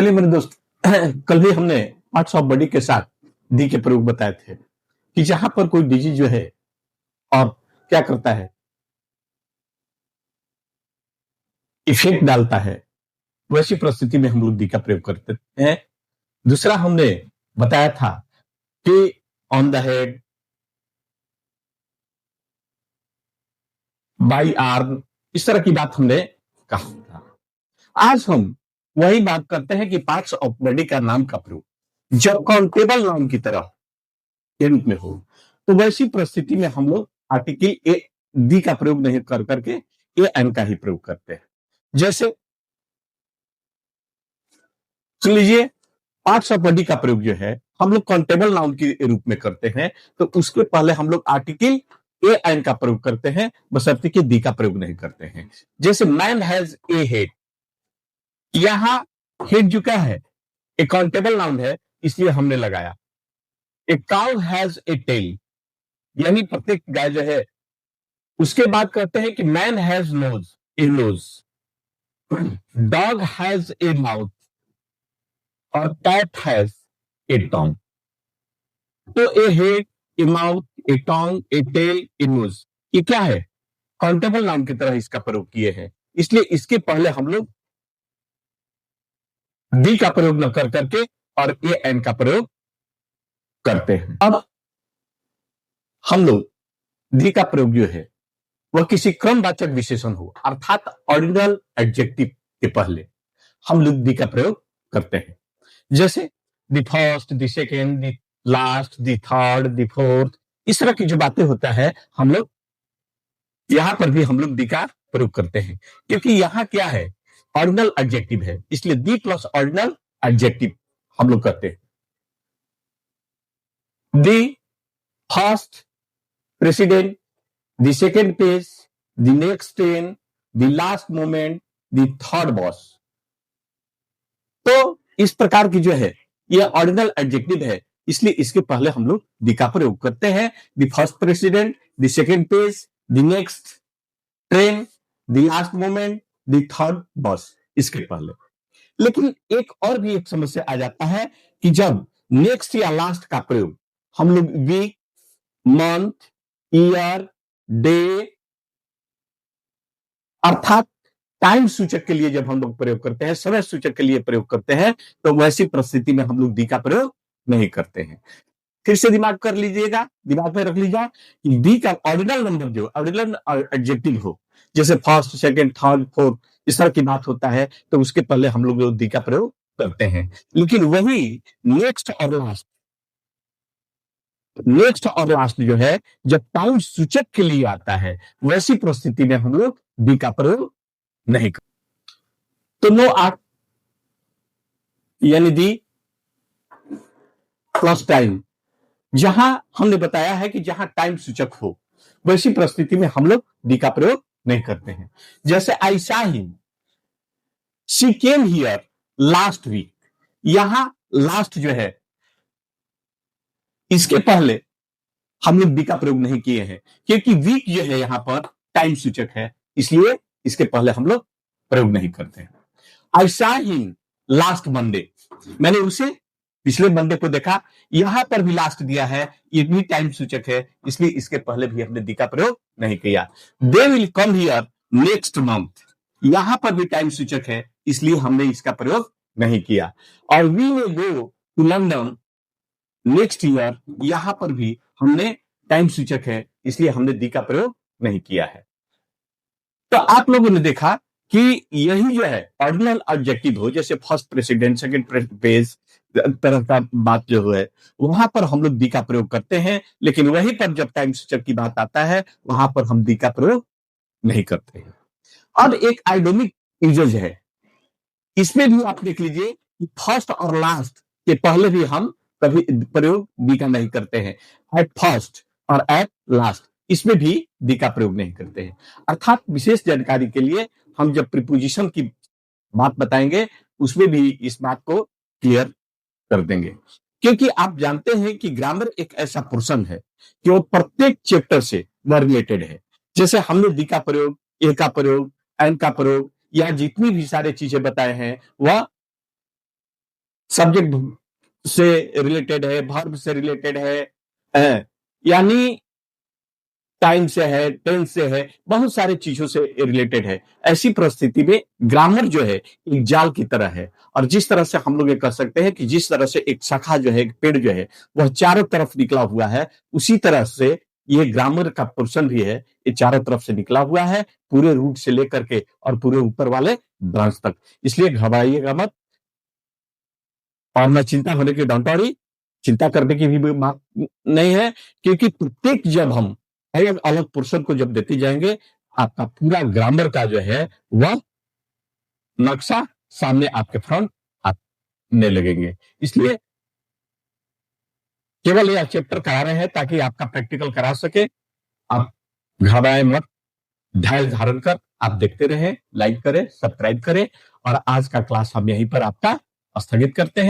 चलिए मेरे दोस्त कल भी हमने पार्ट्स ऑफ बॉडी के साथ दी के प्रयोग बताए थे कि जहां पर कोई डिजीज जो है और क्या करता है, इफेक्ट डालता है, वैसी परिस्थिति में हम लोग दी का प्रयोग करते हैं। दूसरा हमने बताया था कि on the head, by arm, इस तरह की बात हमने कहा था। आज हम वही बात करते हैं कि पार्ट्स ऑफ बॉडी का नाम का प्रयोग जब काउंटेबल नाम की तरह के रूप में हो, तो वैसी परिस्थिति में हम लोग आर्टिकल ए दी का प्रयोग नहीं कर करके ए एन का ही प्रयोग करते हैं। जैसे सुन लीजिए, पार्ट्स ऑफ बॉडी का प्रयोग जो है हम लोग काउंटेबल नाउन के रूप में करते हैं, तो उसके पहले हम लोग आर्टिकल ए एन का प्रयोग करते हैं, बशर्ते कि दी का प्रयोग नहीं करते हैं। जैसे मैन हैज ए हेड, यहां हेड जो क्या है, एक काउंटेबल नाउन है, इसलिए हमने लगाया। A cow has a tail, यानी प्रत्येक गाय जो है। उसके बाद कहते हैं कि man has nose, a nose. Dog has a mouth और कैट हैज ए टोंग। तो a head, a mouth, a tongue, a tail, a nose, ये क्या है, काउंटेबल नाउन की तरह इसका प्रयोग किए हैं, इसलिए इसके पहले हम लोग दी का प्रयोग न कर करके और ए एन का प्रयोग करते हैं। अब हम लोग दी का प्रयोग जो है वह किसी क्रमवाचक विशेषण हो, अर्थात ऑर्डिनल एडजेक्टिव के पहले हम लोग दी का प्रयोग करते हैं। जैसे the first, the second, the last, the third, the fourth, इस तरह की जो बातें होता है हम लोग यहां पर भी हम लोग दी का प्रयोग करते हैं, क्योंकि यहां क्या है, ऑर्डिनल एडजेक्टिव है, इसलिए दी प्लस ऑर्डिनल एडजेक्टिव हम लोग करते हैं। The first president, the second page, the next train, the last moment, the third boss। तो इस प्रकार की जो है यह ऑर्डिनल एडजेक्टिव है, इसलिए इसके पहले हम लोग दी का प्रयोग करते हैं। The first president, the second page, the next train, the last moment, the third boss, इसके पहले। लेकिन एक और भी एक समस्या आ जाता है कि जब नेक्स्ट या लास्ट का प्रयोग हम लोग वीक, मंथ, ईयर, डे, अर्थात टाइम सूचक के लिए जब हम लोग प्रयोग करते हैं, समय सूचक के लिए प्रयोग करते हैं, तो वैसी परिस्थिति में हम लोग दी का प्रयोग नहीं करते हैं। फिर से दिमाग कर लीजिएगा, दिमाग में रख लीजिएगा कि दी का ऑर्डिनल नंबर जो ऑर्डिनल एडजेक्टिव हो, जैसे फर्स्ट, सेकंड, थर्ड, फोर्थ, इस तरह की बात होता है, तो उसके पहले हम लोग दी का प्रयोग करते हैं। लेकिन वही नेक्स्ट और लास्ट जो है, जब टाइम सूचक के लिए आता है, वैसी परिस्थिति में हम लोग दी का प्रयोग नहीं करते। तो नो आर्ट यानी दी प्लस टाइम, जहां हमने बताया है कि जहां टाइम सूचक हो, वैसी परिस्थिति में हम लोग दी का प्रयोग नहीं करते हैं। जैसे I saw him, she came here last week, यहां लास्ट जो है इसके पहले हम लोग दी का प्रयोग नहीं किए हैं, क्योंकि वीक जो है यहां पर टाइम सूचक है, इसलिए इसके पहले हम लोग प्रयोग नहीं करते हैं। आई सा हिम लास्ट मंडे, मैंने उसे पिछले मंडे को देखा, यहां पर भी लास्ट दिया है, ये भी टाइम सूचक है, इसलिए इसके पहले भी हमने दी का प्रयोग नहीं किया। They will come here next month, यहां पर भी टाइम सूचक है, इसलिए हमने इसका प्रयोग नहीं किया। और we will go to London next year, यहां पर भी हमने टाइम सूचक है, इसलिए हमने दी का प्रयोग नहीं किया है। तो आप लोगों ने देखा कि यही जो है ऑर्डिनल एडजेक्टिव हो, जैसे फर्स्ट प्रेसिडेंट, सेकंड पेज तरह का बात जो है, वहां पर हम लोग दी का प्रयोग करते हैं, लेकिन वहीं पर जब टाइम सूचक की बात आता है, वहां पर हम दी का प्रयोग नहीं करते हैं। अब एक आइडोमिक यूजेज है, इसमें भी आप देख लीजिए कि फर्स्ट और लास्ट के पहले भी हम कभी प्रयोग दी का नहीं करते हैं। एट फर्स्ट और एट लास्ट, इसमें भी दी का प्रयोग नहीं करते हैं। अर्थात विशेष जानकारी के लिए हम जब प्रीपोजिशन की बात बताएंगे, उसमें भी इस बात को क्लियर कर देंगे, क्योंकि आप जानते हैं कि ग्रामर एक ऐसा पोर्शन है कि वो प्रत्येक चैप्टर से रिलेटेड है। जैसे हमने दी का प्रयोग, ए का प्रयोग, एन का प्रयोग, या जितनी भी सारे चीजें बताए हैं, वह सब्जेक्ट से रिलेटेड है, वर्ब से रिलेटेड है, यानी टाइम से है, टेंस से है, बहुत सारी चीजों से रिलेटेड है। ऐसी परिस्थिति में ग्रामर जो है एक जाल की तरह है, और जिस तरह से हम लोग ये कह सकते हैं कि जिस तरह से एक शाखा जो है, एक पेड़ जो है, वह चारों तरफ निकला हुआ है, उसी तरह से ये ग्रामर का पोर्शन भी है, ये चारों तरफ से निकला हुआ है, पूरे रूट से लेकर के और पूरे ऊपर वाले ब्रांच तक। इसलिए घबराइएगा मत, और न चिंता होने की डोंट वरी, चिंता करने की भी बात नहीं है, क्योंकि प्रत्येक जब हम अलग अलग पोर्शन को जब देते जाएंगे, आपका पूरा ग्रामर का जो है वह नक्शा सामने आपके फ्रंट आने लगेंगे। इसलिए केवल यह चैप्टर करा रहे हैं ताकि आपका प्रैक्टिकल करा सके। आप घबराए मत, धैर्य धारण कर आप देखते रहें, लाइक करें, सब्सक्राइब करें, और आज का क्लास हम यहीं पर आपका स्थगित करते हैं।